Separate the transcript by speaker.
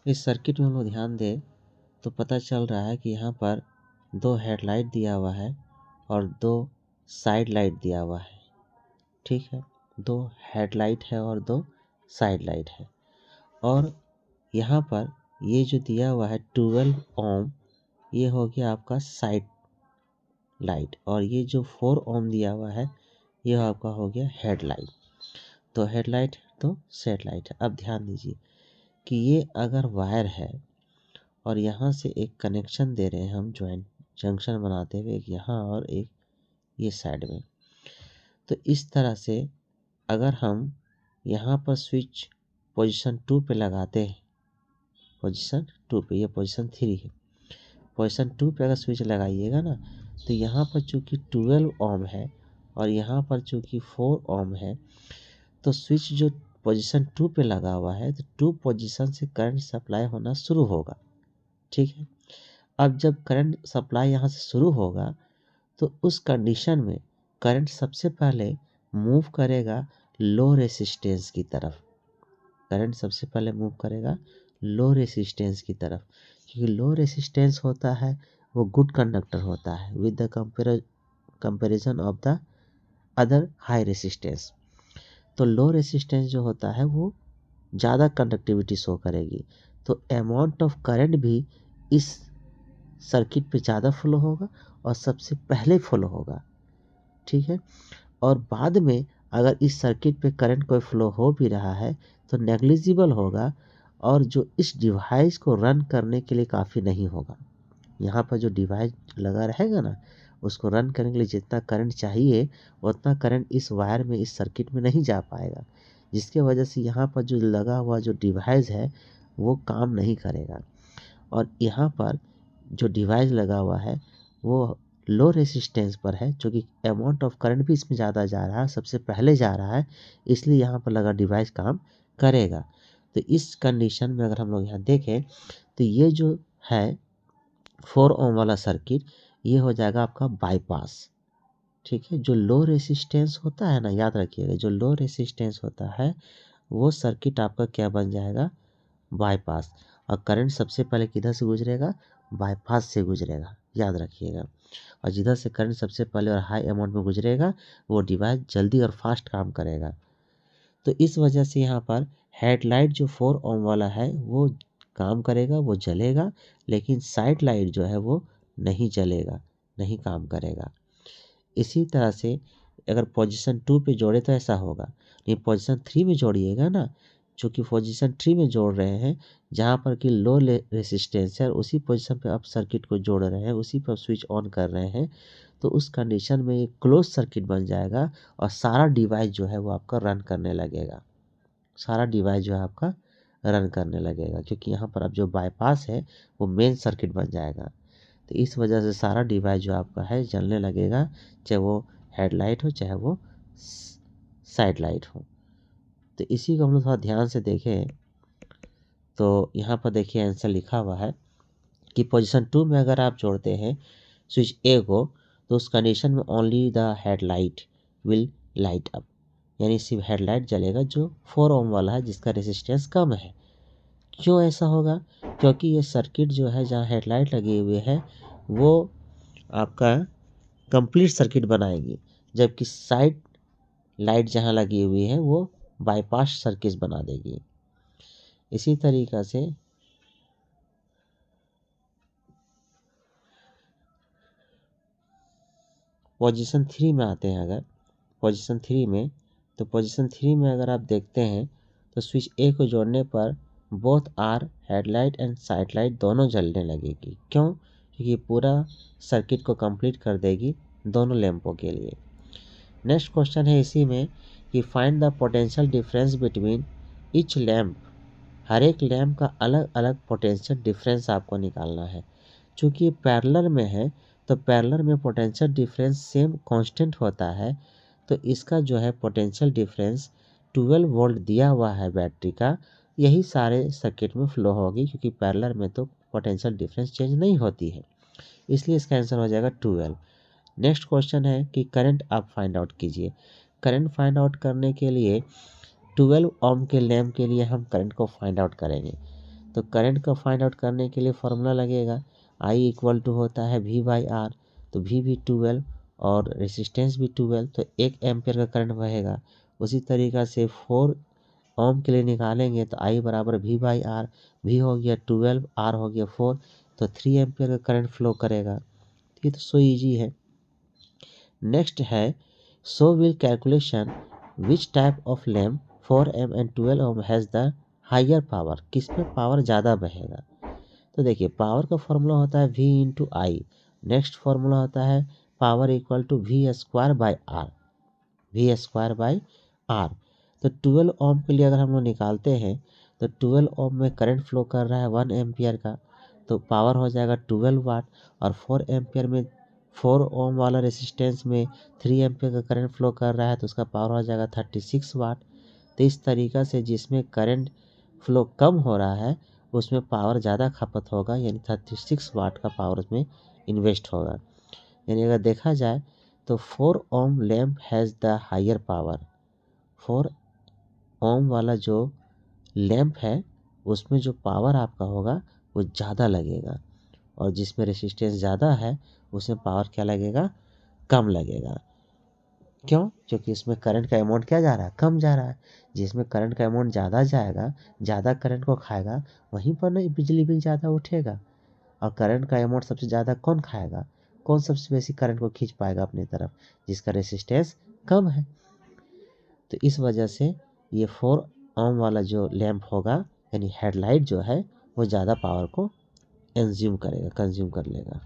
Speaker 1: इस सर्किट में हम लोग ध्यान दें तो पता चल रहा है कि यहाँ पर 2 हेडलाइट दिया हुआ है और 2 साइड लाइट दिया हुआ है। ठीक है, 2 हेडलाइट है और 2 साइड लाइट है। और यहाँ पर ये जो दिया हुआ है 12 ओम, ये हो गया आपका साइड लाइट, और ये जो 4 ओम दिया हुआ है ये आपका हो गया हेडलाइट। तो हेडलाइट तो साइड लाइट है। अब ध्यान दीजिए कि ये अगर वायर है और यहाँ से एक कनेक्शन दे रहे हैं हम, ज्वाइंट जंक्शन बनाते हुए, एक यहाँ और एक ये साइड में। तो इस तरह से अगर हम यहाँ पर स्विच पोजीशन 2 पे लगाते हैं, पोजीशन 2 पे, ये पोजीशन 3 है, पोजीशन 2 पे अगर स्विच लगाइएगा ना तो यहाँ पर चूँकि 12 ओम है और यहाँ पर चूँकि 4 ओम है, तो स्विच जो पोजीशन 2 पे लगा हुआ है तो 2 पोजीशन से करंट सप्लाई होना शुरू होगा। ठीक है, अब जब करंट सप्लाई यहाँ से शुरू होगा तो उस कंडीशन में करंट सबसे पहले मूव करेगा लो रेसिस्टेंस की तरफ। करंट सबसे पहले मूव करेगा लो रेसिस्टेंस की तरफ, क्योंकि लो रेसिस्टेंस होता है वो गुड कंडक्टर होता है with the comparison of the other high resistance. तो लो रेसिस्टेंस जो होता है वो ज़्यादा कंडक्टिविटी शो करेगी, तो अमाउंट ऑफ करंट भी इस सर्किट पे ज़्यादा फ्लो होगा और सबसे पहले फ्लो होगा। ठीक है, और बाद में अगर इस सर्किट पे करंट कोई फ्लो हो भी रहा है तो नेग्लिजिबल होगा, और जो इस डिवाइस को रन करने के लिए काफ़ी नहीं होगा। यहाँ पर जो डिवाइस लगा रहेगा ना, उसको रन करने के लिए जितना करंट चाहिए उतना करंट इस वायर में, इस सर्किट में नहीं जा पाएगा, जिसके वजह से यहाँ पर जो लगा हुआ जो डिवाइस है वो काम नहीं करेगा। और यहाँ पर जो डिवाइस लगा हुआ है वो लो रेसिस्टेंस पर है, जो कि अमाउंट ऑफ करंट भी इसमें ज़्यादा जा रहा है, सबसे पहले जा रहा है, इसलिए यहाँ पर लगा डिवाइस काम करेगा। तो इस कंडीशन में अगर हम लोग यहाँ देखें तो ये जो है 4 ओम वाला सर्किट, ये हो जाएगा आपका बाईपास। ठीक है, जो लो रेसिस्टेंस होता है ना, याद रखिएगा, जो लो रेसिस्टेंस होता है वो सर्किट आपका क्या बन जाएगा, बाईपास। और करंट सबसे पहले किधर से गुजरेगा, बाईपास से गुजरेगा, याद रखिएगा। और जिधर से करंट सबसे पहले और हाई अमाउंट में गुजरेगा वो डिवाइस जल्दी और फास्ट काम करेगा। तो इस वजह से यहाँ पर हेडलाइट जो 4 ओम वाला है वो काम करेगा, वो जलेगा, लेकिन साइड लाइट जो है वो नहीं जलेगा, नहीं काम करेगा। इसी तरह से अगर पोजीशन 2 पे जोड़े तो ऐसा होगा, नहीं पोजीशन 3 में जोड़िएगा ना, चूँकि पोजीशन 3 में जोड़ रहे हैं जहाँ पर कि लो रेसिस्टेंस है, उसी पोजीशन पे आप सर्किट को जोड़ रहे हैं, उसी पर स्विच ऑन कर रहे हैं, तो उस कंडीशन में ये क्लोज सर्किट बन जाएगा और सारा डिवाइस जो है वो आपका रन करने लगेगा, सारा डिवाइस जो है आपका रन करने लगेगा, क्योंकि यहाँ पर अब जो बाईपास है वो मेन सर्किट बन जाएगा। तो इस वजह से सारा डिवाइस जो आपका है जलने लगेगा, चाहे वो हेडलाइट हो चाहे वो साइड लाइट हो। तो इसी को हम लोग थोड़ा ध्यान से देखें तो यहाँ पर देखिए आंसर लिखा हुआ है कि पोजीशन 2 में अगर आप जोड़ते हैं स्विच ए को तो उस कंडीशन में only the headlight will light up, यानी सिर्फ हेडलाइट जलेगा जो 4 ओम वाला है जिसका रेसिस्टेंस कम है। क्यों ऐसा होगा, क्योंकि ये सर्किट जो है जहाँ हेडलाइट लगी हुई है वो आपका कंप्लीट सर्किट बनाएगी, जबकि साइड लाइट जहाँ लगी हुई है वो बाईपास सर्किट बना देगी। इसी तरीक़ा से पोजीशन 3 में आते हैं, अगर पोजीशन 3 में, तो पोजीशन 3 में अगर आप देखते हैं तो स्विच ए को जोड़ने पर both are headlight and side light दोनों जलने लगेगी। क्यों, क्योंकि पूरा सर्किट को कंप्लीट कर देगी दोनों लैंपों के लिए। नेक्स्ट क्वेश्चन है इसी में कि find the potential difference between each lamp. हर एक लैंप का अलग अलग पोटेंशियल डिफरेंस आपको निकालना है। चूँकि पैरेलल में है तो पैरेलल में पोटेंशियल डिफरेंस सेम कांस्टेंट होता है, तो इसका जो है पोटेंशियल डिफरेंस 12 वोल्ट दिया हुआ है बैटरी का, यही सारे सर्किट में फ्लो होगी, क्योंकि पैरेलल में तो पोटेंशियल डिफरेंस चेंज नहीं होती है, इसलिए इसका आंसर हो जाएगा 12। नेक्स्ट क्वेश्चन है कि करंट आप फाइंड आउट कीजिए। करंट फाइंड आउट करने के लिए 12 ओम के लैंप के लिए हम करंट को फाइंड आउट करेंगे। तो करंट का फाइंड आउट करने के लिए फॉर्मूला लगेगा, आई इक्वल टू होता है वी बाई आर, तो वी भी 12 और रेसिस्टेंस भी 12, तो 1 एम्पियर का करंट बहेगा। उसी तरीक़ा से 4 ओम के लिए निकालेंगे तो आई बराबर वी बाई आर, वी हो गया 12, आर हो गया 4, तो 3 एम्पियर का करंट फ्लो करेगा। ये तो सो ईजी है। नेक्स्ट है so will calculation which type of lamp 4 M and 12 ohm has the higher power, किस में पावर ज़्यादा बहेगा। तो देखिए पावर का फॉर्मूला होता है V into I, next formula होता है power equal to V square by R, V square by R. तो 12 ओम के लिए अगर हम लोग निकालते हैं तो 12 ओम में करंट फ्लो कर रहा है 1 एम्पियर का, तो पावर हो जाएगा 12 वाट, और 4 एम्पियर में 4 ओम वाला रेसिस्टेंस में 3 एम्पियर का करंट फ्लो कर रहा है, तो उसका पावर हो जाएगा 36 वाट। तो इस तरीक़ा से जिसमें करंट फ्लो कम हो रहा है उसमें पावर ज़्यादा खपत होगा, यानी 36 वाट का पावर उसमें इन्वेस्ट होगा। यानी अगर देखा जाए तो 4 ohm lamp has the higher power, 4 ohm वाला जो लैम्प है उसमें जो पावर आपका होगा वो ज़्यादा लगेगा, और जिसमें रेसिस्टेंस ज़्यादा है उसमें पावर क्या लगेगा, कम लगेगा। क्यों? क्योंकि इसमें करंट का अमाउंट क्या जा रहा है, कम जा रहा है। जिसमें करंट का अमाउंट ज़्यादा जाएगा, ज़्यादा करंट को खाएगा, वहीं पर ना बिजली बिल ज़्यादा उठेगा। और करंट का अमाउंट सबसे ज़्यादा कौन खाएगा, कौन सबसे बेसी करंट को खींच पाएगा अपनी तरफ, जिसका रेसिस्टेंस कम है। तो इस वजह से ये 4 ओम वाला जो लैंप होगा यानी हेडलाइट जो है वो ज़्यादा पावर को कंज्यूम कर लेगा।